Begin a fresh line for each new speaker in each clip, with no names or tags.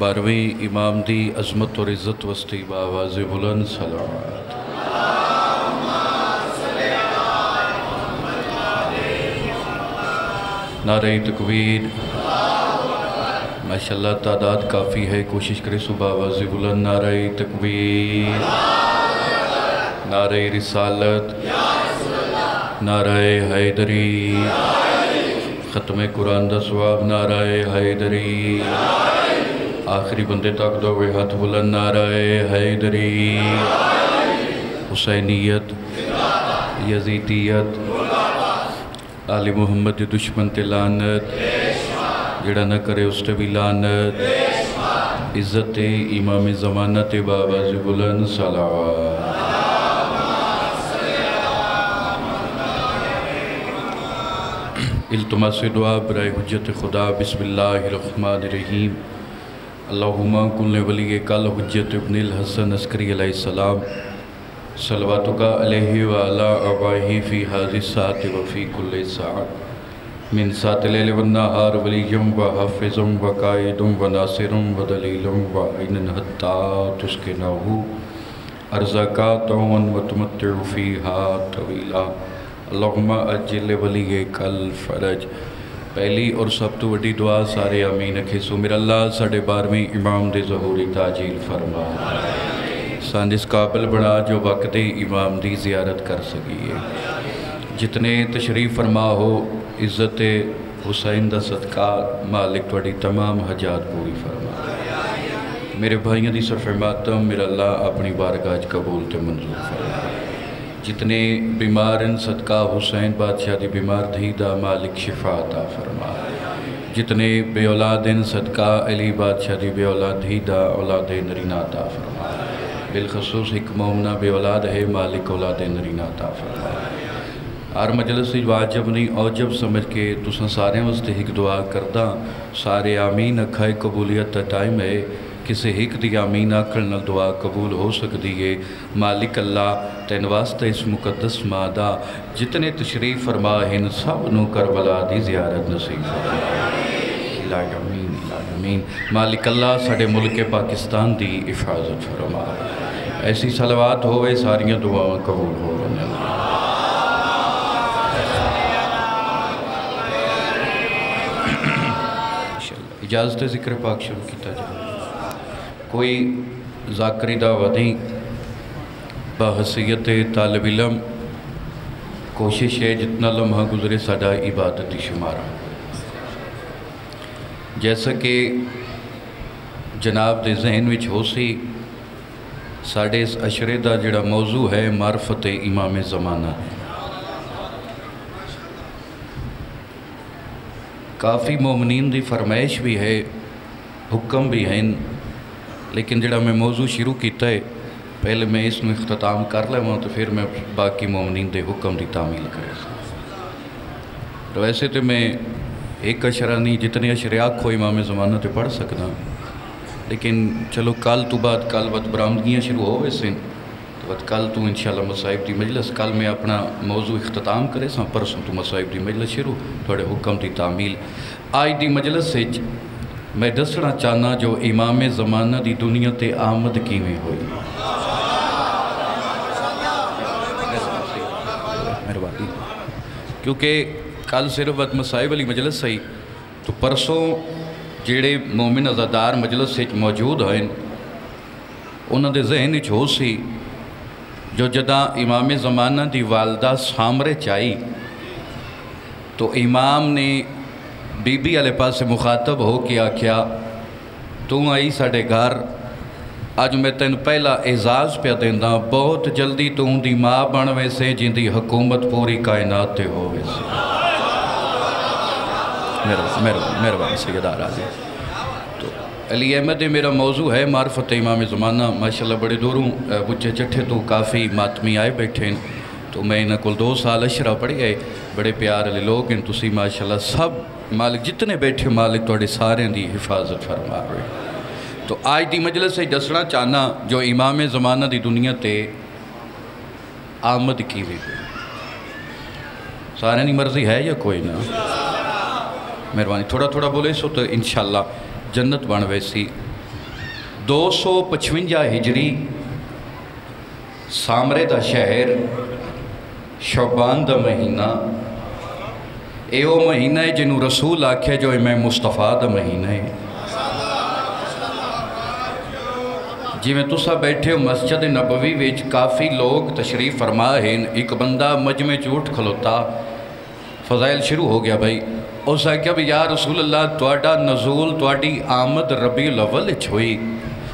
12ویں امام دی عظمت اور عزت وسطی بآواز بلند صلوات۔ نعرہ تکبیر۔ ماشاءاللہ تعداد کافی ہے، کوشش کرے صبح آواز بلند نعرہ تکبیر، نعرہ رسالت، نعرہ حیدری، ختم قرآن دا ثواب نعرہ حیدری، آخری بندے تک دوے ہاتھ بلند نعرہ حیدری، حسینیت، یزیدیت، آل محمد دی دشمن تے لعنت، جڑا نہ کرے اس تے بھی لعنت، عزت امام زمانہ تے بآواز بلند صلوات۔ التماس دعا برائے حجت خدا۔ بسم اللہ الرحمن الرحیم۔ اللہم کن ولی کل حجت ابن الحسن عسکری علیہ السلام، صلواتک علیہ وعلا آبائہ فی حاضر الساعت وفی کل ساعت، من ساعت لیل والنہار ولیم و حافظم و قائدم و ناصرم و دلیلم و عین حتی تسکنہو ارزاقاتون و تمتع فیہا طویلا۔ اللہم اجل ولی کل فرج۔ پہلی اور سب تو وڈی دعا سارے آمین اکھیسو، میرا اللہ ساڑھے 12ویں امام دے ظہوری تاجیل فرما، ساندس قابل بڑا جو وقت امام دی زیارت کر سکیے، جتنے تشریف فرما ہو عزت حسین دا صدقہ مالک توڑی تمام حجات پوری فرما۔ میرے بھائیوں دی صرف ماتم میرا اللہ اپنی بارگاہ قبول تے منظور فرما، جتنے بیمار ان صدقہ حسین بادشاہ دی بیمار دھی دا مالک شفا عطا فرما، جتنے بے اولاد ان صدقہ علی بادشاہ دی بے اولاد دھی دا اولاد نرینہ عطا فرما، بالخصوص ایک مومنہ بے اولاد ہے مالک اولاد نرینہ عطا فرما۔ ہر مجلس واجب نہیں اوجب سمجھ کے تساں سارے واسطے ایک دعا کردہ، سارے آمین اکھائے قبولیت تا ٹائم ہے، کسے ایک دی آمین آکھن نال دعا قبول ہو سکتی ہے۔ مالک اللہ تین واسطہ اس مقدس مادہ جتنے تشریف فرما ہیں سب نو کربلا دی زیارت نصیب فرما، الہی امین الہی امین۔ مالک اللہ ساڑھے ملک پاکستان دی حفاظت فرما، ایسی صلوات ہوئے ساریاں دعاوں قبول ہو رہے ہیں۔ اجازت ذکر پاک شروع کیتا جائے۔ کوئی ذاکری دعوت نہیں، بحثیت طالب علم کوشش ہے جتنا لمحہ گزرے ساڑھا عبادتی شمارہ، جیسا کہ جناب دے ذہن وچ ہو سی ساڑھے اس اشرے دا جڑا موضوع ہے معرفت امام زمانہ ہے۔ کافی مومنین دی فرمائش بھی ہے، حکم بھی ہیں، لیکن جڑا میں موضوع شروع کیتا ہے پہلے میں اس میں اختتام کر لے تو پھر میں باقی مومنین دے حکم دی تعمیل کرے سا۔ تو ویسے تو میں ایک اشرہ نہیں جتنے اشرے آکھو امام زمانہ تے پڑھ سکتا، لیکن چلو کل تو بعد کل وقت برآمدگیاں شروع ہو ویسے تو وقت کل تو انشاءاللہ مصائب دی مجلس، کل میں اپنا موضوع اختتام کرے سا، پرسوں تو مصائب دی مجلس شروع تھوڑے حکم دی تعمیل۔ آج دی مجلس سے میں دسنا چاہنا جو امام زمانہ دی دنیا تے آمد کیویں ہوئی۔ مہربانی، کیونکہ کل صرف وقت مصائب والی مجلس سہی تو پرسوں جڑے مومن عزادار مجلس سے موجود ہیں انہوں دے ذہن وچ ہو سی جو جداں امام زمانہ دی والدہ سامرے چائی تو امام نے بی بی علیہ پاس سے مخاطب ہو کے آکھیا تو آئی ساڑھے گھر، آج میں تین پہلا اعزاز پہ دیندہ، بہت جلدی تو ان دی ماں بن ویسے جن دی حکومت پوری کائنات تے ہو ویسے۔ مہربان سیدہ راضی۔ تو علی احمد میرا موضوع ہے معرفت امام زمانہ، ماشاءاللہ بڑے دوروں بچے چٹھے تو کافی ماتمی آئے بیٹھے ہیں، تو میں انہاں کل 2 سال اشرہ پڑھی گئے، بڑے پیار علی لوگ ہیں، تسی ماشاءاللہ سب مالک جتنے بیٹھے مالک توڑے سارے دی حفاظت فرما رہے۔ تو آج دی مجلس سے دسنا چاہنا جو امام زمانہ دی دنیا تے آمد کی ہوئی، سارے نہیں مرضی ہے یا کوئی نہ؟ مہربانی تھوڑا تھوڑا بولے سو تو انشاءاللہ جنت بن ویسی 255 ہجری سامرے دا شہر شعبان دا مہینہ اے او مہینہ ہے جنہوں رسول آکھے جو امام مصطفیٰ دا مہینہ ہے جی میں تسا بیٹھے ہو مسجد نبوی ویچ کافی لوگ تشریف فرما ہیں ایک بندہ مجمع چوٹ کھلوتا فضائل شروع ہو گیا بھائی اسا کیا بھی یا رسول اللہ توڑا نزول توڑی آمد ربیع الاول ہوئی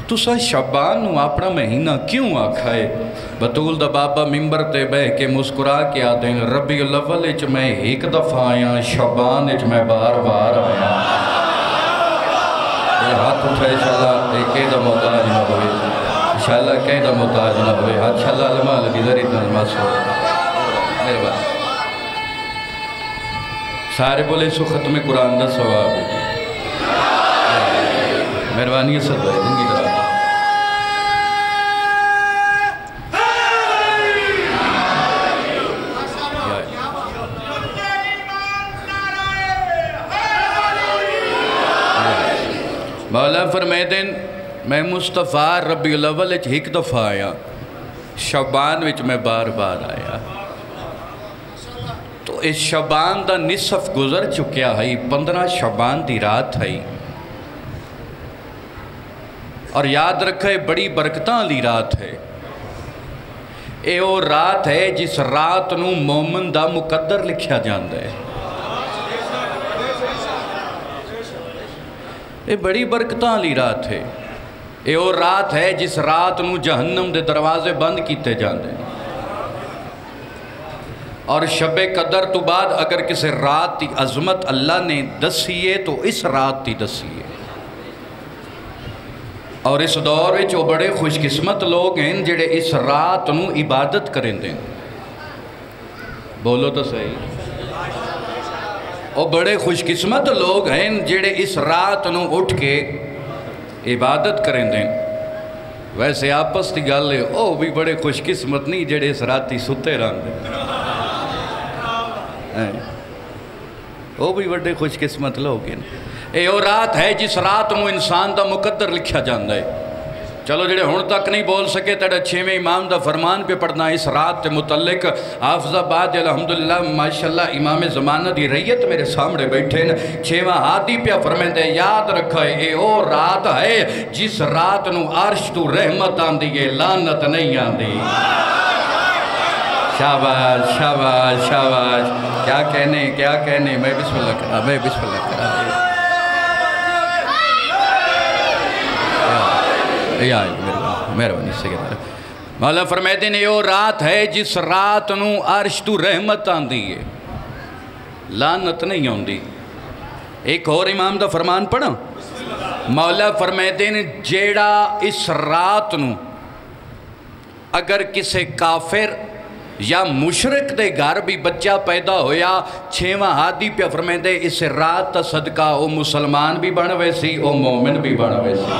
تسا شعبان نو اپنا مہینہ کیوں آکھائے بطول دا بابا ممبر تے بہ کے مسکرا کے آتے ہیں ربیع الاول میں ایک دفعہ آیا شعبان میں بار بار آیا ہاتھ اٹھائے انشاءاللہ ایک دا محتاج نہ ہوئے انشاءاللہ کہیں دا محتاج نہ ہوئے ہاتھ انشاءاللہ علماء لگی ذری نماز ہو میرے بات سارے بولے سو ختم قرآن دا ثواب مہربانی ہے سب بھائی زندگی درا مولا فرمائے دن میں مصطفیٰ ربیع الاول ایک دفعہ آیا شعبان وچ میں بار بار آیا تو اس شعبان دا نصف گزر چکیا ہے 15 شعبان دی رات ہے اور یاد رکھے بڑی برکتاں لی رات ہے اے وہ رات ہے جس رات نو مومن دا مقدر لکھیا جاندہ ہے اے بڑی برکتاں لی رات ہے اے وہ رات ہے جس رات نو جہنم دے دروازے بند کیتے جاندے اور شب قدر تو بعد اگر کسی رات کی عظمت اللہ نے دسیے تو اس رات کی دسیے اور اس دور میں جو بڑے خوش قسمت لوگ ہیں جڑے اس رات نو عبادت کریں دیں بولو تو صحیح اور بڑے خوش قسمت لوگ ہیں جڑے اس رات نو اٹھ کے عبادت کریں دیں ویسے آپس کی گل ہے او بھی بڑے خوش قسمت نہیں جڑے اس راتی ستے رہن دیں وہ بھی بڑے خوش قسمت لوگ ہیں اے وہ رات ہے جس رات میں انسان دا مقدر لکھا جاندہ ہے چلو جڑے ہون تک نہیں بول سکے تیڑا 6ویں امام دا فرمان پہ پڑھنا اس رات تے متعلق حافظ آباد الحمدللہ ماشاءاللہ امام زمانہ دی ریت میرے سامنے بیٹھے 6واں ہاتھی پہ فرمائے دے یاد رکھے اے وہ رات ہے جس رات نو عرش تو رحمت آندی ہے لعنت نہیں آندی شاباش شاباش شاباش کیا کہنے میں بسم اللہ کرا مہربانی سے کہتا ہے مولا فرمائے دیں یہ وہ رات ہے جس رات نو عرش تو رحمت آندی ہے لعنت نہیں آندی ایک اور امام دا فرمان پڑھا مولا فرمائے دیں جیڑا اس رات نو اگر کسے کافر یا مشرک دے گھر بھی بچہ پیدا ہویا 6واں ہادی پہ فرمائے دے اس رات صدقہ او مسلمان بھی بن ویسی او مومن بھی بن ویسی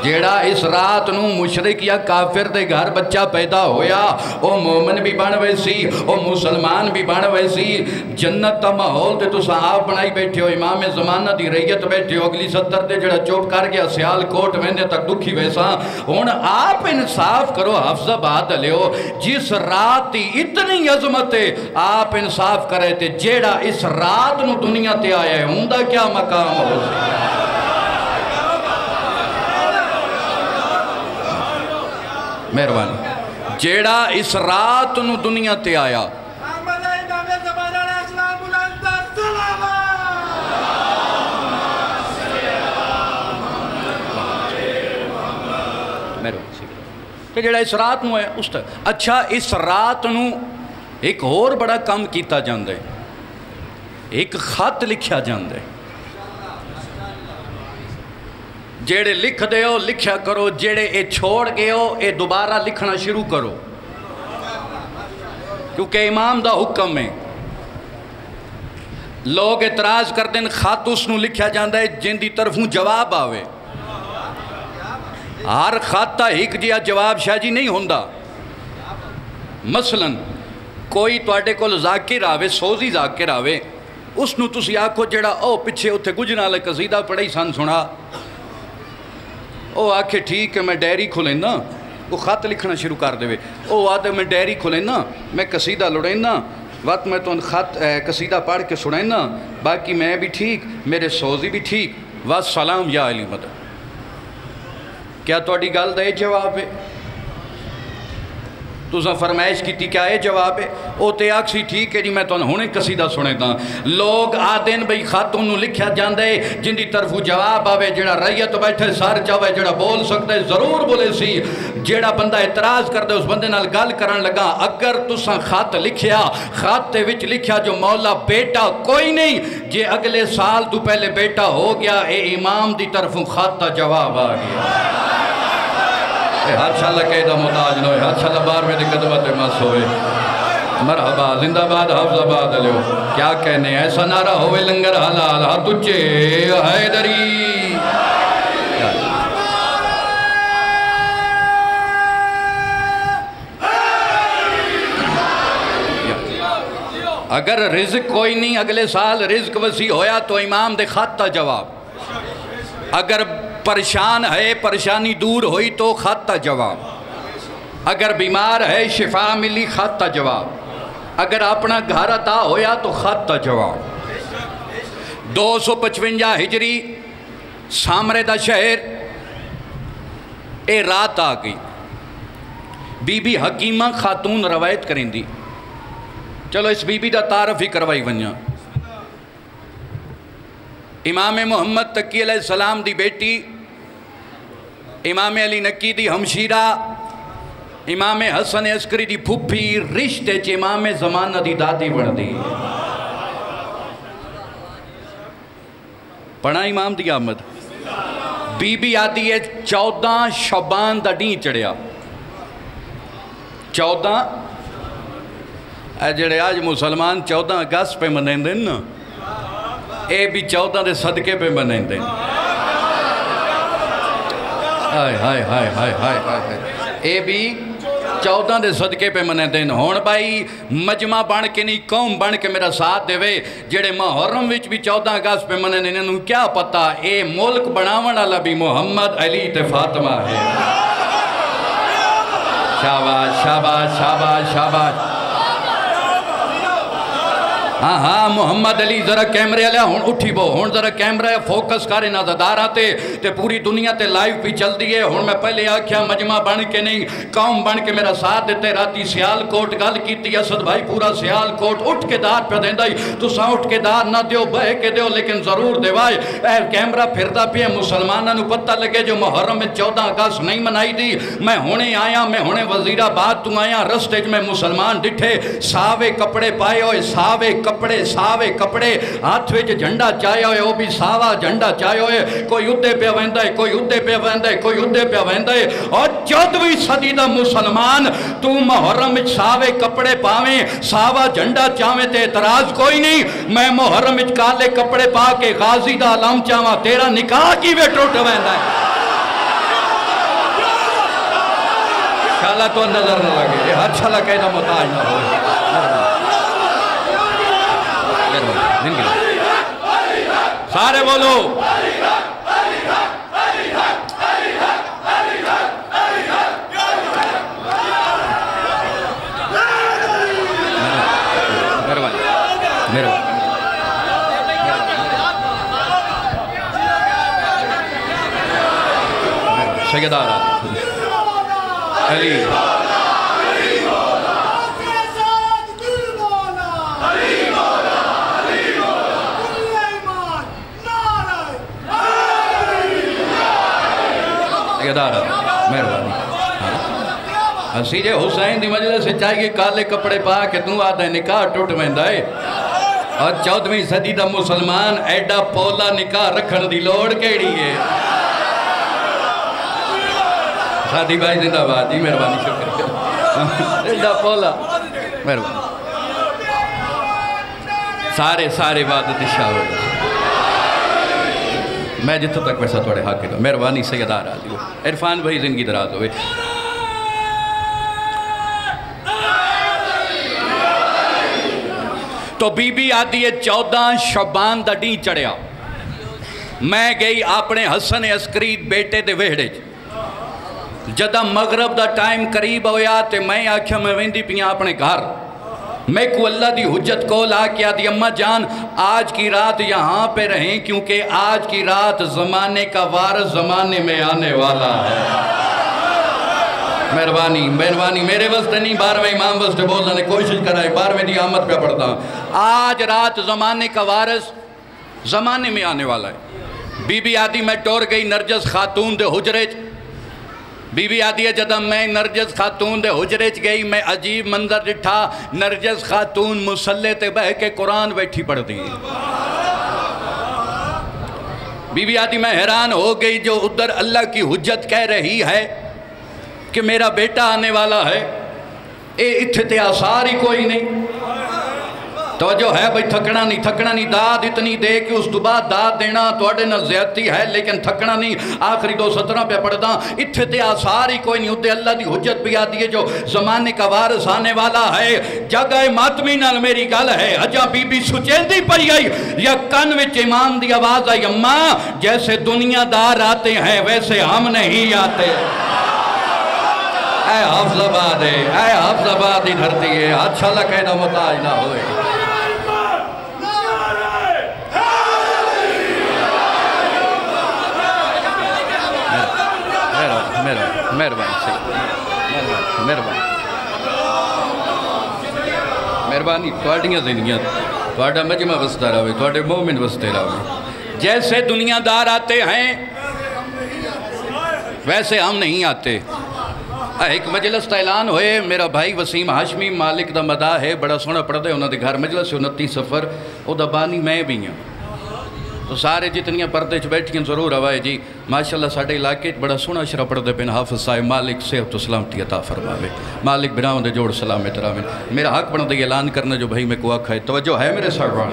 جیڑا اس رات نو مشرک یا کافر دے گھر بچہ پیدا ہویا او مومن بھی بن ویسی او مسلمان بھی بن ویسی جنت تا ماحول تے تو صحاب بنائی بیٹھے ہو امام زمانہ دی ریت بیٹھے ہو اگلی ستر دے جڑا چوٹ کر گیا سیال کوٹ ویندے تک دکھی ویسا ہون آپ انصاف کرو حفظ آباد لیو جس رات تی اتنی عظمت ہے آپ انصاف کرے تے جیڑا اس رات نو دنیا تے آیا ہے ہوندہ کیا مقام ہو سی مہربانی جیڑا اس رات نو دنیا تے آیا کہ جیڑا اس رات نو ہے اس تک اچھا اس رات نو ایک اور بڑا کام کیتا جاندے ایک خط لکھیا جاندے جیڑے لکھ دے ہو لکھیا کرو جیڑے اے چھوڑ گئے ہو اے دوبارہ لکھنا شروع کرو کیونکہ امام دا حکم ہے لوگ اعتراض کر دیں خط اس نو لکھیا جاندہ ہے جن دی طرفوں جواب آوے ہر خط تا ایک جیا جواب شاہ جی نہیں ہوندہ مثلا کوئی توڑے کو ذاکر آوے سوزی ذاکر آوے اس نو تسی آکھو جڑا او پچھے اتھے گجنا لے قصیدہ پڑھائی سان سنا، او آکھے ٹھیک ہے میں ڈائری کھولینا، وہ خط لکھنا شروع کر دے، او آدھے میں ڈائری کھولینا، میں قصیدہ لڑینا، وقت میں تو خط قصیدہ پڑھ کے سنینا، باقی میں بھی ٹھیک، میرے سوزی بھی ٹھیک، والسلام یا علی مدد۔ کیا توڑی گل دے جواب ہے؟ تُساں فرمائش کی تھی کیا ہے جواب ہے؟ او تے آکسی ٹھیک ہے جی میں تو ہونے قصیدہ سنے دا۔ لوگ آدین بھئی خاتون نو لکھیا جاندے جن دی طرفو جواب آوے، جڑا ریت بیٹھے سار چاوے، جڑا بول سکتے ضرور بولے سی، جڑا بندہ اعتراض کر دے اس بندے نال گل کرن لگا۔ اگر تُساں خط لکھیا، خط وچ لکھیا جو مولا بیٹا کوئی نہیں، جے اگلے سال تو پہلے بیٹا ہو گیا، اے امام دی طرفوں خط دا جواب آ گیا۔ ہر شاء قیدہ محتاج نہ ہوئے، ہر شاء بار میں قدمت مس ہوئے۔ مرحبا زندہ باد حافظ آباد علیہ، کیا کہنے ایسا نعرہ ہوئے لنگر حلال ہاں تجھے حیدری۔ اگر رزق کوئی نہیں اگلے سال رزق وسیع ہویا تو امام دے خط تا جواب، اگر پریشان ہے پریشانی دور ہوئی تو خط تا جواب، اگر بیمار ہے شفا ملی خط تا جواب، اگر اپنا گھر عطا ہویا تو خط تا جواب۔ 255 ہجری سامرے دا شہر اے رات آ گئی، بی بی حکیمہ خاتون روایت کریں دی، چلو اس بی بی دا تعارف ہی کروائی ونیا۔ امام محمد تقی علیہ السلام دی بیٹی، امام علی نکی دی ہمشیرہ، امام حسن عسکری دی پھپھی، رشتے چ امام زمانہ دی دادی بن دی۔ پڑھا امام دی آمد، بی بی آدھی ہے 14 شعبان دا ڈین چڑھیا، 14 جڑے آج مسلمان 14 اگست پہ منیں دیں نا، اے بھی 14 دے صدقے پہ منیں دیں۔ ہائے ہائے ہائے ہائے ہائے ہائے، اے بھی 14 دے صدقے پہ منیں دیں۔ ہون بھائی مجمع بن کے نہیں قوم بن کے میرا ساتھ دے وے، جڑے محرم وچ بھی 14 اگست پہ منیں دیں، انہوں کیا پتا اے ملک بناون والا بھی محمد علی تے فاطمہ ہے۔ شاباش شاباش شاباش شاباش۔ ہاں ہاں محمد علی ذرا کیمرے علیہ ہون اٹھی بو، ہون ذرا کیمرہ فوکس کرے نازدارہ تے پوری دنیا تے لائیو بھی چل دیئے۔ ہون میں پہلے آکھیا مجمع بن کے نہیں قوم بن کے میرا ساتھ دیتے، راتی سیال کوٹ گل کیتی اسد بھائی پورا سیال کوٹ اٹھ کے دار پہ دیں دائی، تو ساں اٹھ کے دار نہ دیو بہ کے دیو لیکن ضرور دیوائے۔ اے کیمرہ پھردہ پہ مسلمانہ نو پتہ لگے جو محرم میں 14 اگست نہیں منائی دی۔ میں ہونے آیا، میں ہونے وزیر آباد تو آیا، رستے میں مسلمان ڈٹھے ساوے کپڑے پائے ہوئے، ساوے کپڑے ہاتھ وچ جھنڈا چاہے ہوئے، وہ بھی ساوا جھنڈا چاہے ہوئے، کوئی ادھے پہ ویندہ ہے، کوئی ادھے پہ ویندہ ہے، کوئی ادھے پہ ویندہ ہے۔ اور 14ویں صدی دا مسلمان تو محرم وچ ساوے کپڑے پاویں، ساوا جھنڈا چاہویں تے اعتراض کوئی نہیں۔ میں محرم وچ کالے کپڑے پا کے غازی دا علم چاہواں، تیرا نکاح کی وے ٹوٹ ویندہ ہے۔ شالا تو نظر نہ لگے، یہ ہر چھلا قیدہ محتاج نہ ہوئے۔ سارے بولو سیدارہ علی مہربانی حسین حسین دی مجلس سے چاہیے کالے کپڑے پا کے تو آدھے نکاح ٹوٹ ویندہ ہے۔ اور 14ویں صدی دا مسلمان ایڈا پولا نکاح رکھن دی لوڑ کیڑی ہے۔ شادی بھائی زندہ باد جی مہربانی شکر ایڈا پولا مہربانی سارے عبادت شاہ میں جتوں تک ویسا توڑے حق کے دو مہربانی سیدار آدھی عرفان بھائی زندگی دراز ہوئے۔ تو بی بی آدھی 14 شعبان دا ڈی چڑھیا، میں گئی اپنے حسن عسکری بیٹے دے وہڑے جدہ مغرب دا ٹائم قریب ہویا تے میں آکھیا میں ویندی پیاں اپنے گھر، میں کو اللہ دی حجت کو لا کیا دی اماں جان آج کی رات یہاں پہ رہیں کیونکہ آج کی رات زمانے کا وارث زمانے میں آنے والا ہے۔ مہربانی میرے واسطے نہیں، 12ویں امام واسطے بولنا نے کوشش کرائے، 12ویں دی آمد پہ پڑھتا ہوں۔ آج رات زمانے کا وارث زمانے میں آنے والا ہے۔ بی بی آدھی میں ٹور گئی نرجس خاتون دے حجرے، بی بی آدھی ہے جدہ میں نرجس خاتون دے حجرے گئی، میں عجیب منظر ڈٹھا، نرجس خاتون مسلح تے بہ کے قرآن بیٹھی پڑھ دی۔ بی بی آدھی میں حیران ہو گئی، جو ادھر اللہ کی حجت کہہ رہی ہے کہ میرا بیٹا آنے والا ہے، اے اتھے تے آثار ہی کوئی نہیں۔ توجہ ہے بھئی تھکنا نہیں، داد اتنی دے کہ اس بعد داد دینا توڑے نہ زیادتی ہے، لیکن تھکنا نہیں۔ آخری 2 سطرہ پہ پڑھ دا، اتھے تے آثار ہی کوئی نہیں، ادھے اللہ دی حجت بھی آتی ہے جو زمانے کا وارث آنے والا ہے۔ جگہ ماتمی نال میری گل ہے، اجا بی بی سچیندی پڑی آئی، یا کن وچ ایمان دی آواز آئی، اماں جیسے دنیا دار آتے ہیں ویسے ہم نہیں آتے۔ اے حافظ آباد ہی دھرتی ہے، اچھا لکھے نہ متاج نہ ہوئے۔ مہربانی توڑیاں زندگیاں توڑا مجمع وسطہ رہے، توڑے مومن وسطے رہے۔ جیسے دنیا دار آتے ہیں ویسے ہم نہیں آتے۔ ایک مجلس تا اعلان ہوئے، میرا بھائی وسیم ہاشمی مالک دا مداح ہے، بڑا سونا پڑھ دے انہوں دے گھر مجلس 29 سفر، او دا بانی میں بھی ہیں، تو سارے جتنیاں پردے چھ بیٹھیں ضرور ہوائے جی ماشاءاللہ ساڑھے علاقے بڑا سونا شرح پڑھ دے پین حافظ صاحب مالک صحت و سلامتی عطا فرماوے، مالک بناؤں دے جوڑ سلام احترام۔ میرا حق بنا دے اعلان کرنا جو بھائی میں کو آکھا ہے، توجہ ہے میرے سروران۔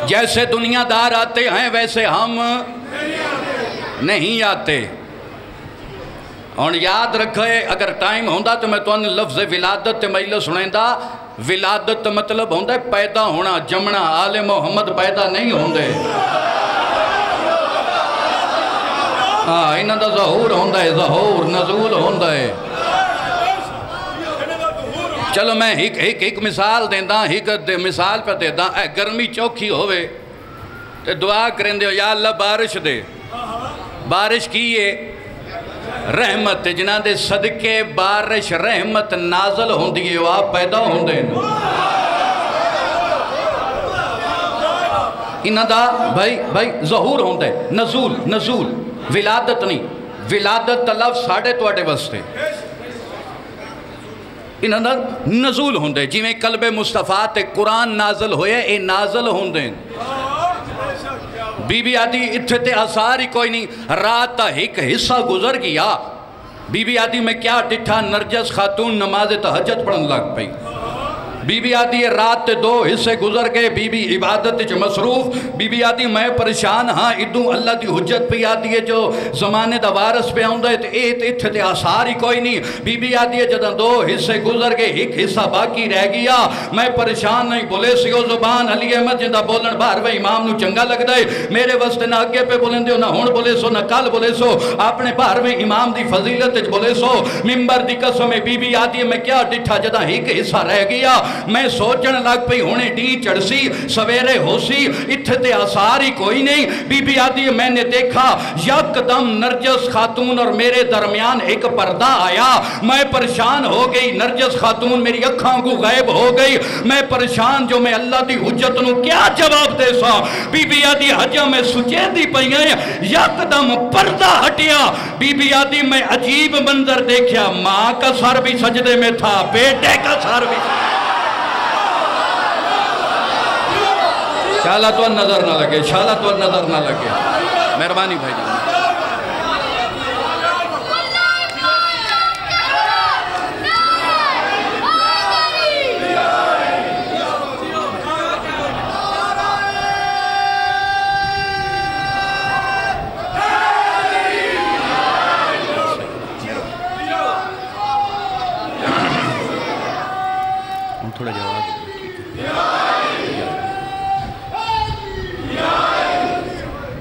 جیسے دنیا دار آتے ہیں ویسے ہم نہیں آتے۔ اور یاد رکھے اگر ٹائم ہوندہ تو میں تو انہیں لفظ ولادت تے مجلس سنیں دا، ولادت مطلب ہوندہ ہے پیدا ہونا، جمنا، آل محمد پیدا نہیں ہوندے۔ انہاں دا ظہور ہوندہ ہے، ظہور نزول ہوندہ ہے۔ چلو میں ایک مثال دیندہ، ایک مثال پہ دیندہ، اے گرمی چوکھی ہوئے تے دعا کریں دے یا اللہ بارش دے، بارش کیے رحمت جنہاں دے صدقے بارش رحمت نازل ہوندی ہے، وہ آپ پیدا ہوندے ہیں۔ انہاں دا بھائی ظہور ہوندے نزول ولادت نہیں، ولادت لفظ ساڑھے توڑے وستے، انہاں دا نزول ہوندے، جی میں قلب مصطفیٰ تے قرآن نازل ہوئے اے نازل ہوندے۔ بی بی آدھی اتھے تے آثار ہی کوئی نہیں، رات تا ایک حصہ گزر گیا، بی بی آدھی میں کیا ڈٹھا نرجس خاتون نماز تہجد پڑھن لگ پئی، بی بی آدھی رات تے 2 حصے گزر گئے، بی بی عبادت چ مصروف، بی بی آدھی میں پریشان ہاں، ادوں اللہ دی حجت پہ آدھی ہے جو زمانے دا وارث پہ آندہ ہے تے اتھے تے آثار ہی کوئی نہیں، بی بی آدھی ہے جدہ 2 حصے گزر گئے، ایک حصہ باقی رہ گیا، میں پریشان نہیں، بولے سیو زبان علی احمد جندہ بولن 12ویں امام نو چنگا لگ دائے، میرے واسطے نہ اگے پہ بولن دیو نہ ہون بولے سو نہ کل بولے سو، اپنے 12ویں امام دی فضیلت بولے سو، ممبر دی قسم بی بی آدھی ہے میں کیا ڈٹھا جدہ ایک حصہ رہ گیا، میں سوچن لگ پئی ہونے ڈی چڑھ سی سویرے ہو سی اتھے تے آثار ہی کوئی نہیں، بی بی آدھی میں نے دیکھا یک دم نرجس خاتون اور میرے درمیان ایک پردہ آیا، میں پریشان ہو گئی، نرجس خاتون میری اکھاں کو غائب ہو گئی، میں پریشان جو میں اللہ دی حجت نو کیا جواب دے سا، بی بی آدھی حجہ میں سچے دی پئی ہیں، یک دم پردہ ہٹیا، بی بی آدھی میں عجیب منظر دیکھیا، ماں کا سر بھی سجدے میں تھا، بیٹے کا سر بھی شالا تو نظر نہ لگے، شالا تو نظر نہ لگے، مہربانی بھائی جان۔ تھوڑا جواب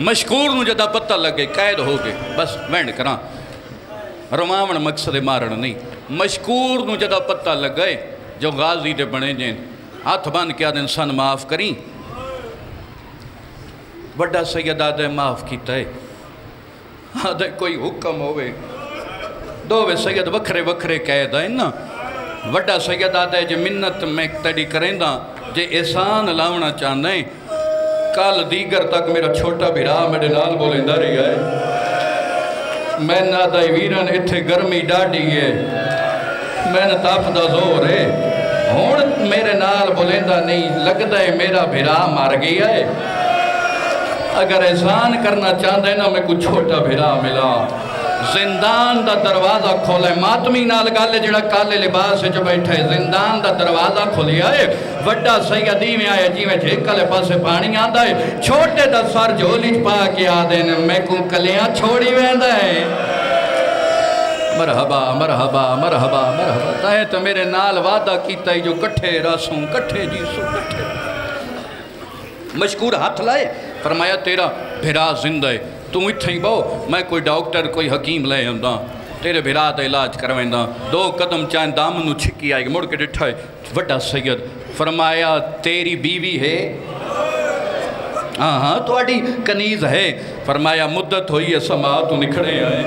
مشکور نو جدا پتہ لگے قید ہو گئے بس وینڈ کراں رواون مقصد مارن نہیں مشکور نو جدا پتہ لگے جو غازی دے بنے جین ہاتھ بان کیا دن سن معاف کریں بڑا سید آدھے معاف کیتا ہے آدھے کوئی حکم ہوئے دووے سید وکھرے وکھرے قید ہے نا بڑا سید آدھے جو منت میں تڑی کریں دا جے احسان لاؤنا چاہنا ہے کال دیگر تک میرا چھوٹا بھیرا میرے نال بولے نہ رہی ہے میں نادہ ویرن اتھے گرمی ڈاڑی ہے میں نے تاپ دا زور ہے ہون میرے نال بولے دا نہیں لگتا ہے میرا بھیرا مار گیا ہے اگر احسان کرنا چاہتا ہے نا میں کچھ چھوٹا بھیرا ملا زندان دا دروازہ کھولے ماتمی نال گالے جڑا کالے لباس جو بیٹھے زندان دا دروازہ کھولی آئے وڈا سیدی میں آئے جی میں جھیکلے پاسے پانی آدھا ہے چھوٹے دا سر جھولی پا کے آدھے میں کو کلیاں چھوڑی ویندہ ہے مرحبا مرحبا مرحبا مرحبا تائیں تو میرے نال وعدہ کیتا ہے جو کٹھے راسوں کٹھے جیسوں کٹھے مشکور ہاتھ لائے فرمایا تیرا بھیرا زندہ ہے تم اتھے ہی باؤ میں کوئی ڈاکٹر کوئی حکیم لے ہوں تیرے بھیرا دا علاج کرویں دا دو قدم چاہیں دامنو چھکی آئے مڑ کے ڈٹھائے وڈا سید فرمایا تیری بیوی ہے ہاں تو آڑی کنیز ہے فرمایا مدت ہوئی ہے سما تو نکھڑے آئے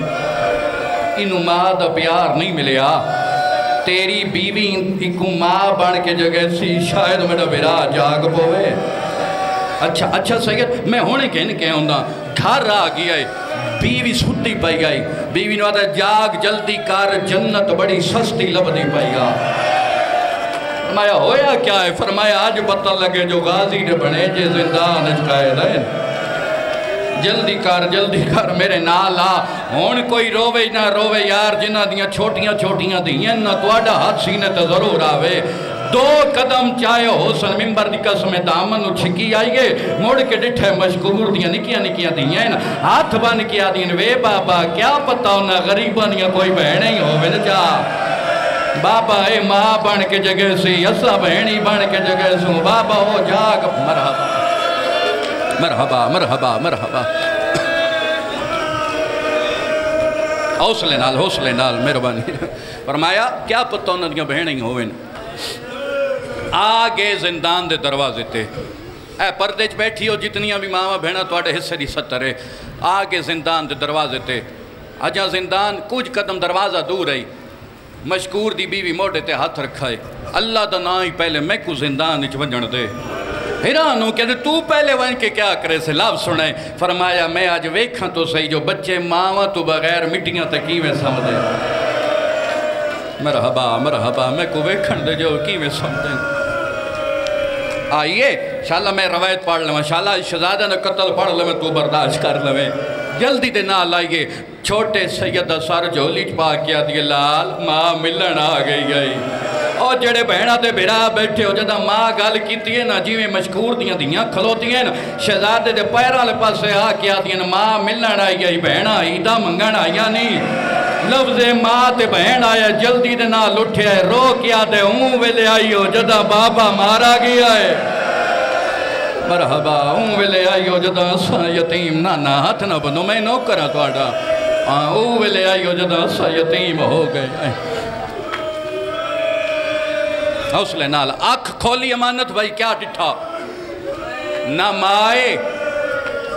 انہوں ماں دا پیار نہیں ملیا تیری بیوی ایکو ماں بن کے جگہ سی شاید میرا بھیرا جاگ پوے اچھا سید میں ہونے کہنے ہوں دا گھر آ گیا ہے بیوی ستی پائی گئی بیوی نے آتا ہے جاگ جلدی کار جنت بڑی سستی لبدی پائی گا فرمایا ہویا کیا ہے فرمایا آج پتہ لگے جو غازی نے بنے جے زندان قائد ہے جلدی کر میرے نال آ ہون کوئی روے نہ روے یار جنہ دیاں چھوٹیاں دیاں نہ توڑا ہاتھ سینے تے ضرور آوے دو قدم چاہے حسن ممبر دی قسم دامن چھکی آئیے موڑ کے ڈٹھے مشکور دیاں نکیاں دیاں ہاتھ بن کیا دیاں وے بابا کیا پتا ہونا غریبانیاں کوئی بہنے ہی ہوئے جا بابا اے ماں بن کے جگہ سی اسا بہنی بن کے جگہ سوں بابا ہو جاگ مرحبا مرحبا مرحبا مرحبا حوصلے نال مہربانی فرمایا کیا پتہ ہونا دیاں بہنے ہی ہوئے آگے زندان دے دروازے تے اے پردے چ بیٹھی ہو جتنیاں بھی ماما بہنا توڑے حصے دی ستر ہے آگے زندان دے دروازے تے اجاں زندان کچھ قدم دروازہ دور رہی مشکور دی بیوی موڑے تے ہاتھ رکھائے اللہ دا نا ہی پہلے میں کو زندان اچ ونجن دے حیرانوں کہتے تو پہلے ون کے کیا کرے سے لفظ سنائے فرمایا میں آج ویکھاں تو صحیح جو بچے ماما تو بغیر مٹیاں تکیویں سمجھے مرحبا مرحبا میں کو ویکھن دے جو کیویں سمجھے آئیے شاءاللہ میں روایت پڑھ لوں شاءاللہ شہزادہ نے قتل پڑھ لوں تو برداشت کر لوں جلدی دے نہ لائیے چھوٹے سیدہ سار جھولی پا کیا دیئے لال ماں ملن آ گئی اور جڑے بہنہ دے بھیرا بیٹھے ہو جدہ ماں گال کیتی ہے نا جیویں مشکور دیاں کھلوتی ہیں شہزادے دے پیرہ لے پاسے آ کیا دیئے ماں ملن آئی گئی بہنہ عیدہ منگن آیا نہیں لفظ ماں تے بہن آیا جلدی دے نہ لٹھے آئے رو کیا دے ویلے آئی ہو جدہ بابا مارا گیا ہے مرحبا ویلے آئی ہو جدہ اسا یتیم نانا ہاتھ نہ بنو میں نو کرا توڑا ویلے آئی ہو جدہ اسا یتیم ہو گئے حوصلے نال آنکھ کھولی امانت بھائی کیا ڈٹھا نہ مائے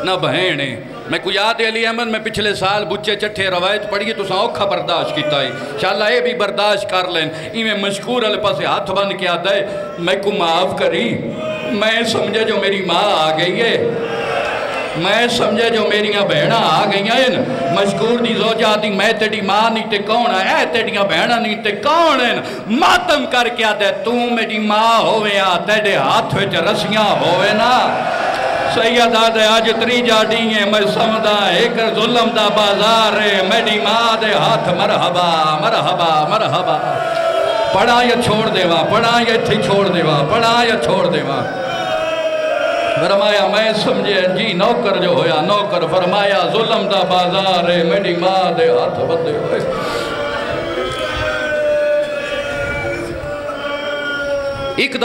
نہ بہنے میں کو یاد ہے علی احمد میں پچھلے سال بچے چٹھے روایت پڑھیے تو اوکھا برداشت کیتا ہے انشاءاللہ یہ بھی برداشت کر لیں میں مشکور علی پاسے ہاتھ بن کے آتا ہے میں کو معاف کری میں سمجھے جو میری ماں آ گئی ہے میں سمجھے جو میریاں بہنہ آ گئی ہیں مشکور دی زوجہ دی میں تیڑی ماں نہیں تے کون ہے تیڑیاں بہنہ نہیں تے کون ہیں ماتم کر کے آتا ہے تو میری ماں ہوئے آ تیڑے ہاتھ وچ رسیاں ہوئے نا سید آدھے آج تری جاڑی ہیں میں سمدہ ایک ظلم دا بازار ہے میری ماں دے ہاتھ مرحبا مرحبا مرحبا پڑھا یا چھوڑ دے وہاں پڑھا یا تھی چھوڑ دے وہاں پڑھا یا چھوڑ دے وہاں فرمایا میں سمجھے جی نوکر جو ہویا نوکر فرمایا ظلم دا بازار ہے میری ماں دے ہاتھ بدے ہوئے ایک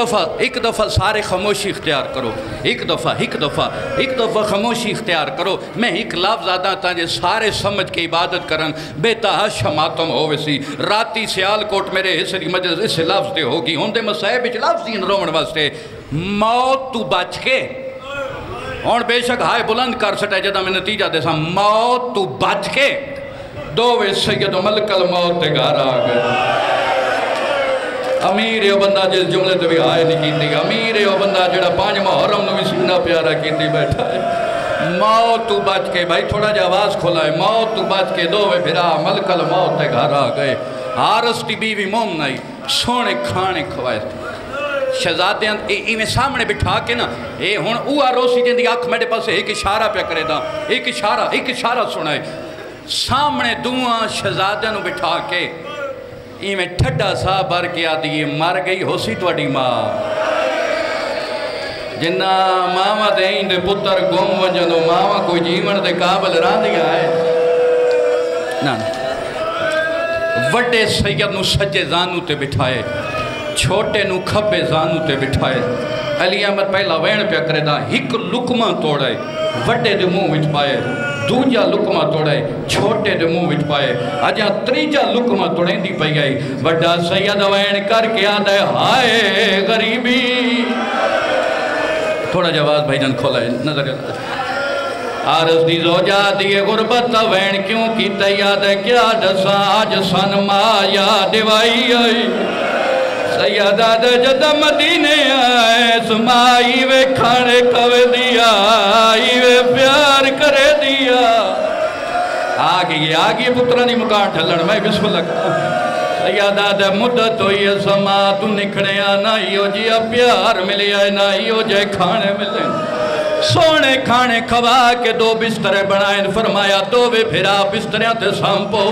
دفعہ سارے خاموشی اختیار کرو، ایک دفعہ خاموشی اختیار کرو. میں ایک لفظ آتا تھا جے سارے سمجھ کے عبادت کرن بے تحاشا ماتم ہوئے سی. راتی سیال کوٹ میرے حصے کی مجلس اس لفظ دے ہوگی ہوندے مسائب وچ لفظ ہی رومن واسطے موت تو بچ کے اور بے شک ہائے بلند کر سٹے جدہ میں نتیجہ دے سا موت تو بچ کے دووے سید و ملک الموت تے گھر آ گئے. امیر او بندہ جس جملے تے بھی آئے نہیں کیتی، امیر او بندہ جڑا 5 محرم نو بھی سینہ پیارا کیتی بیٹھا ہے. موت تو بچ کے بھائی تھوڑا جا آواز کھولا ہے، موت تو بچ کے دووے پھرا ملک الموت تے گھر آ گئے. حارس دی بیوی مومن آئی سونے کھانے کھوائے شہزادیاں میں سامنے بٹھا کے نا اے ہون اوہ روسی جن دی آنکھ میرے پاس ایک اشارہ پہ کرے دا، ایک اشارہ سنائے. سامنے دعا شہزادیاں نو بٹھا کے میں ٹھڈا سا بر کیا دیئے مر گئی ہو سی توڑی ماں جنہ ماما دیں دے پتر گم وجنو ماما کوئی جیون دے قابل ران دیا ہے نا. وڈے سید نو سجے زانو تے بٹھائے، چھوٹے نو کھبے زانو تے بٹھائے. علی احمد پہلا وین پہ کرے دا ہک لکمہ توڑائے وڈے دے منہ وچ پائے، دوجا لکمہ توڑائے چھوٹے دے منہ وچ پائے. اجا تریجا لکمہ توڑیں دی پئی گئی. وڈا سید وین کر کے آدھا ہے ہائے غریبی. تھوڑا جواز بھائی جان کھولا ہے نظر عارض دی زوجہ دیئے غربت وین کیوں کی تیاد ہے کیا دسا آج سن مایا دیوائی آئی. سیدہ دے جدہ مدینے آئے سمائی وے کھانے کوے دیا آئی وے پیار کرے دیا. آگے پترانی مکان ٹھلن میں بسم اللہ کرتا. سیدہ دے مدت ہوئی ہے سما تو نکھڑے آنا ہی ہو جیا پیار ملے آئے نہ ہی ہو جائے کھانے ملے. سونے کھانے کھوا کے 2 بسترے بنائیں فرمایا دووے پھرا بستریاں تے سامپو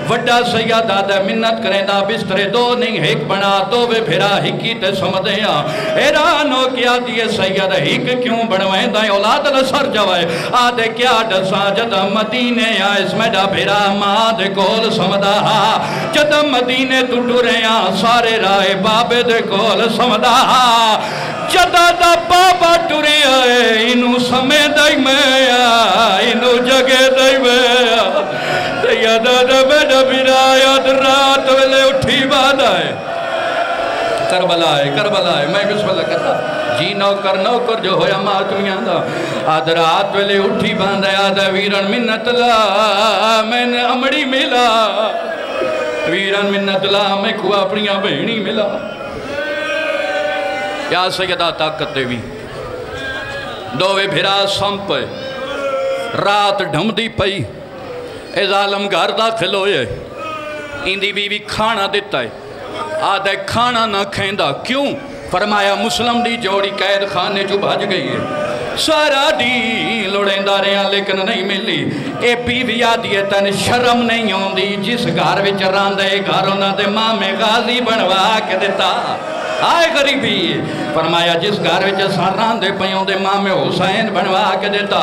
وڈا سیدہ دے منت کریں دا بسترے 2 نہیں ایک بنا دووے پھرا ہکی تے سمدھیاں. ایرانو کیا دیئے سید ہک کیوں بنوائیں دائیں اولاد لسر جوائے آدھے کیا ڈسا جدہ مدینے آئیس میڈا پھرا ماں دے کول سمدھا جدہ مدینے تو ڈوریاں سارے رائے بابے دے کول سمدھا جدہ دا بابا ٹورے آئے انہوں سمے دائی میں انہوں جگہ دائی میں سیدہ دا بیڈا بیرایت رات ویلے اٹھی باد آئے. کربلا ہے میں بسم اللہ کرتا جی نوکر جو ہویا ماتمیاں دا آدھ رات ویلے اٹھی باندھا آدھا ویرن منت لا میں نے امڑی ملا ویرن منت لا میں کھوا اپنیاں بہنی ملا. یا سیدہ طاقت دیوی دووے بھرا سمپ رات ڈھم دی پئی اے ظالم گھر داخل ہوئے اندی بیوی کھانا دیتا ہے آدھے کھانا نہ کھیندا کیوں فرمایا مسلم دی جوڑی قید خانے جو بھاج گئی ہے سارا دی لڑیں داریاں لیکن نہیں ملی. اے بیوی آدھی تن شرم نہیں ہوندی جس گھر وچ راندے گھر انہاں دے ماں میں غازی بنوا کے دیتا. آئے غریبی فرمایا جس گھر وچ ساران دے پیوں دے ماں میں حسین بنوا کے دیتا.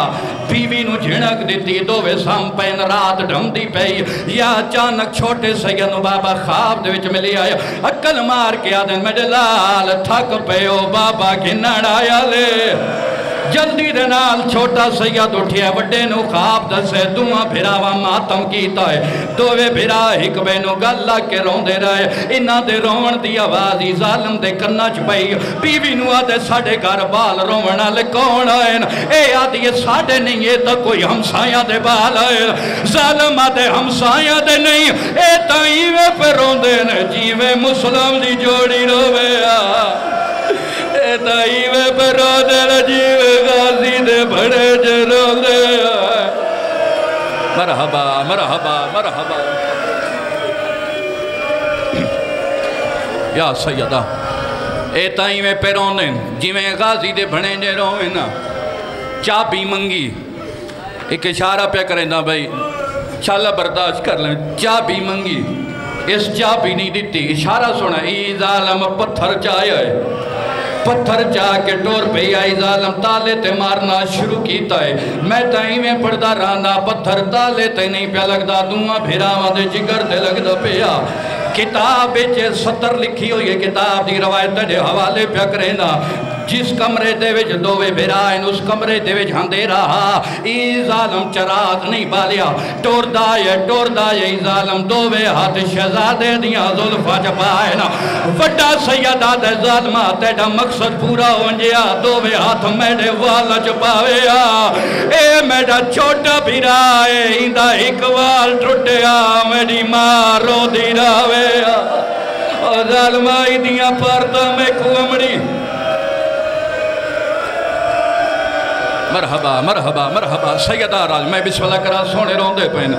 بیوی نو جھڑک دیتی دووے سام پین رات ڈھم دی پئی یا اچانک چھوٹے سید نو بابا خواب دے وچ ملی آیا عقل مار کے آدھن میرے لال تھک پیو بابا گھنڑ آیا لے. جلدی دے نال چھوٹا سید اٹھیا وڈے نو خواب دسے دعا بھراوا ماتم کیتا ہے دووے بھرا ہک بینو گلا کے رون دے رہے انہاں دے رون دی آوازی ظالم دے کنہ چ پئی. بیوی نو آدھے ساڑھے گھر بال رونا لے کون آئین اے آدھے ساڑھے نہیں اے تا کوئی ہمسایاں دے بال آئین. ظالم آدھے ہمسایاں دے نہیں اے تا ایوے پہ رون دے نا جیوے مسلم دی جوڑی روے اے تا ایوے پہ رون دے نا جیوے غازی دے بڑے جروں دے. مرحبا مرحبا مرحبا یا سیدہ اے تائیں میں پیرونے جی میں غازی دے بھڑے جروں نا چابی منگی ایک اشارہ پہ کریں نا بھائی چالا برداشت کر لیں چابی منگی اس چابی نہیں دیتی اشارہ سنا ای ظالم پتھر چاہے پتھر جا کے ٹور پہ آئی ظالم تالے تے مارنا شروع کیتا ہے میں تائیں میں پڑھدا رانا پتھر تالے تے نہیں پیا لگدا دعا بھیراواں دے جگر تے لگدا پیا کتاب وچ 70 لکھی ہوئی ہے کتاب دی روایت دے حوالے پیا کرینا جس کمرے دے وچ دووے بھرائن اس کمرے دے وچ اندھیرا ای ظالم چراغ نہیں بالیا ٹوردا ہے ای ظالم دووے ہاتھ شہزادے دیاں زلفاں چ پائے نا وڈا سیدہ دے ظالما تیڈا مقصد پورا ہونجیا دووے ہاتھ میرے والا چ پاویا اے میرا چھوٹا بھرا اے ایندا ایک وال ٹٹیا میری ماں رو دی راویا او ظالما ایندیاں پارتاں میں کومڑی مرحبا مرحبا مرحبا سیدہ راج میں بسم اللہ کرا سونے روندے پہن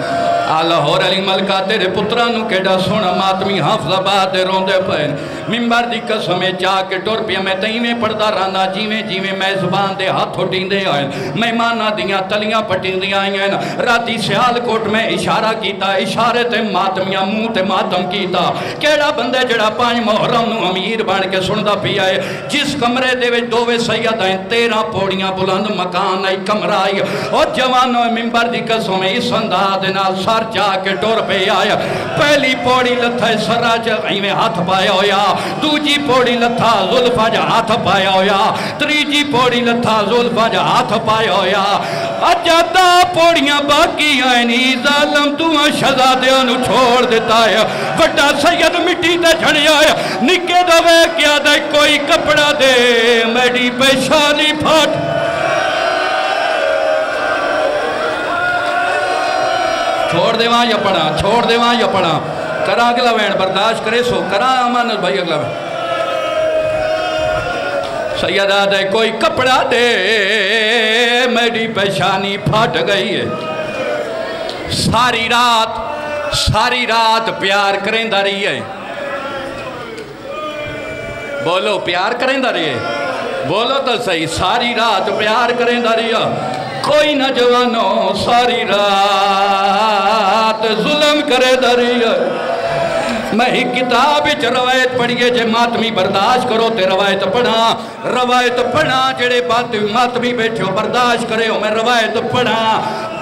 لاہور علی ملکہ تیرے پترانو کیڑا سونا ماتمی حافظ آباد روندے پہن ممبر دی قسمیں چاہ کے ٹور پیا میں تئیں میں پڑھدا رانا جیویں میں زبان دے ہاتھ اٹھیندے آئیں مہمانہ دیاں تلیاں پٹیندیاں آئیں راتی سیال کوٹ میں اشارہ کیتا اشارے تے ماتمیاں منہ تے ماتم کیتا کیڑا بندے جڑا 5 محرم نو امیر بن کے سندا پیا ہے جس کمرے دے وچ دووے سیدائیں 13 پوڑیاں بلند مکان آئی کمرہ آئی اور جوانوں ممبر دی قسمیں اس انداز نال سار جا کے ٹور پہ آیا پہلی پوڑی لتھا سرا جگہی میں ہاتھ پایا ہویا دوجی پوڑی لتھا زلفہ جا ہاتھ پایا ہویا تریجی پوڑی لتھا زلفہ جا ہاتھ پایا ہویا اجادہ پوڑیاں باقی آئینی ظالم تو شہزادیاں نو چھوڑ دیتا ہے وڈا سید مٹی دے جھڑی آیا نکے دوے کیا دے کوئی کپڑا دے میری پیشانی پھاٹ چھوڑ دیواں یا پڑھا کرا اگلا وین برداشت کرے سو کرا امانت بھائی اگلا وین سیدہ دے کوئی کپڑا دے میری پیشانی پھٹ گئی ہے ساری رات پیار کریں دا رہی ہے بولو پیار کریں دا رہی ہے بولو تو صحیح ساری رات پیار کریں دا رہی ہے کوئی نوجوانوں ساری رات ظلم کرے داری میں ہی کتاب اچ روایت پڑھئے جے ماتمی برداشت کرو تے روایت پڑھا جڑے ماتمی بیٹھے ہو برداشت کرے ہو میں روایت پڑھا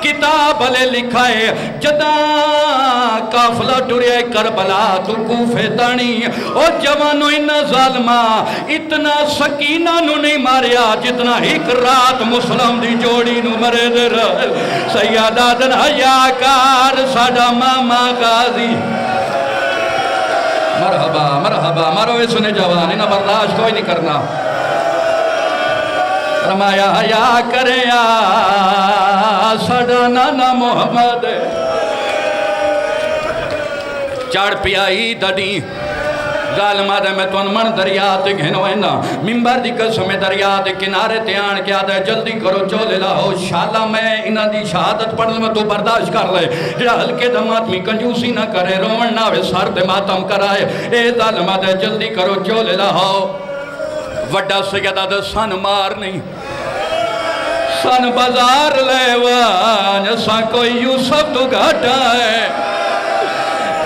کتاب علیہ لکھا ہے جداں کافلہ ٹرے کربلا تو کوفے تانی او جوانو انہا ظالمہ اتنا سکینہ نو نہیں ماریا جتنا ایک رات مسلم دی جوڑی نو مرے دے رہا سیادہ دن حیاکار ساڑا ماما غازی مرحبا مرحبا مروے سنے جوان انہا برداشت کوئی نہیں کرنا فرمایا حیا کریا ساڑا نانا محمد چاڑ پیائی دڑی ظالمہ دے میں تون من دریا تے گھنو اینا ممبر دی قسم دریا دے کنارے تے آن کیا دے جلدی کرو چولے لاؤ شالا میں انہ دی شہادت پڑھ میں تو برداشت کر لے جڑا ہلکے دمات میں کنجوسی نہ کرے رومن ناوے سار دے ماتم کرائے اے ظالمہ دے جلدی کرو چولے لاؤ وڈا سیدہ دے سن مار نہیں سن بازار لے وان سن کوئی یوسف تو گھٹا ہے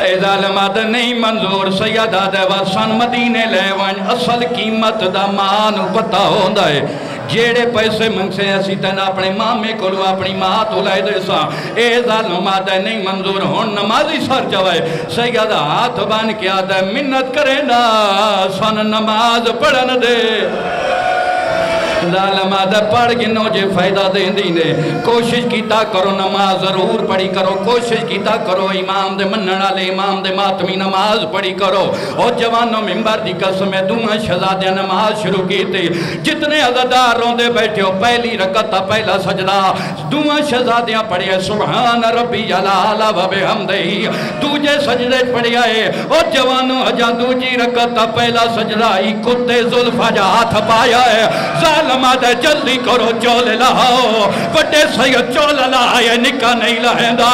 اے ظالمات نہیں منظور سیدہ دے واسن مدینے لے وان اصل قیمت دا مان پتہ ہوندہ ہے جیڑے پیسے منگسے اسی تین اپنے مامے کو لو اپنی ماں تو لائے دے سا اے ظالمات نہیں منظور ہون نمازی سر جوائے سیدہ ہاتھ بان کیا دے منت کرے نا سن نماز پڑھن دے ظالمات پڑھ گنو جے فائدہ دیں دینے کوشش کیتا کرو نماز ضرور پڑھی کرو کوشش کیتا کرو امام دے مننا لے امام دے ماتمی نماز پڑھی کرو اور جوانوں ممبر دی قسم دوہاں شہزادیاں نماز شروع کی تھی جتنے عزدار روندے بیٹھے ہو پہلی رکعت پہلا سجدہ دوہاں شہزادیاں پڑھی سبحان ربی جلالہ و بحمدہی دوجے سجدے پڑھی آئے اور جوانوں ہجا دوجی رکعت پہلا سجدہ ہی کتے ظلفہ جا ہاتھ پایا ہے ظالمات جلدی کرو چولے لاؤ وڈے سید چولے لائے نکا نہیں لہندہ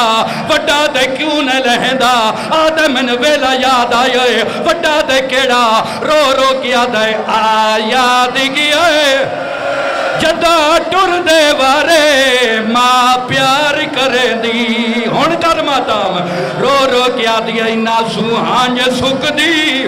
وڈا دے کیوں نہیں لہندہ آدھے من ویلا یاد آئے وڈا دے کیڑا رو رو کیا دے آیاد گیا ہے جدہ ٹر دے وارے ماں پیار کرے دی ہون کر ماتام رو رو کیا دیا انہا سوہانج سکھ دی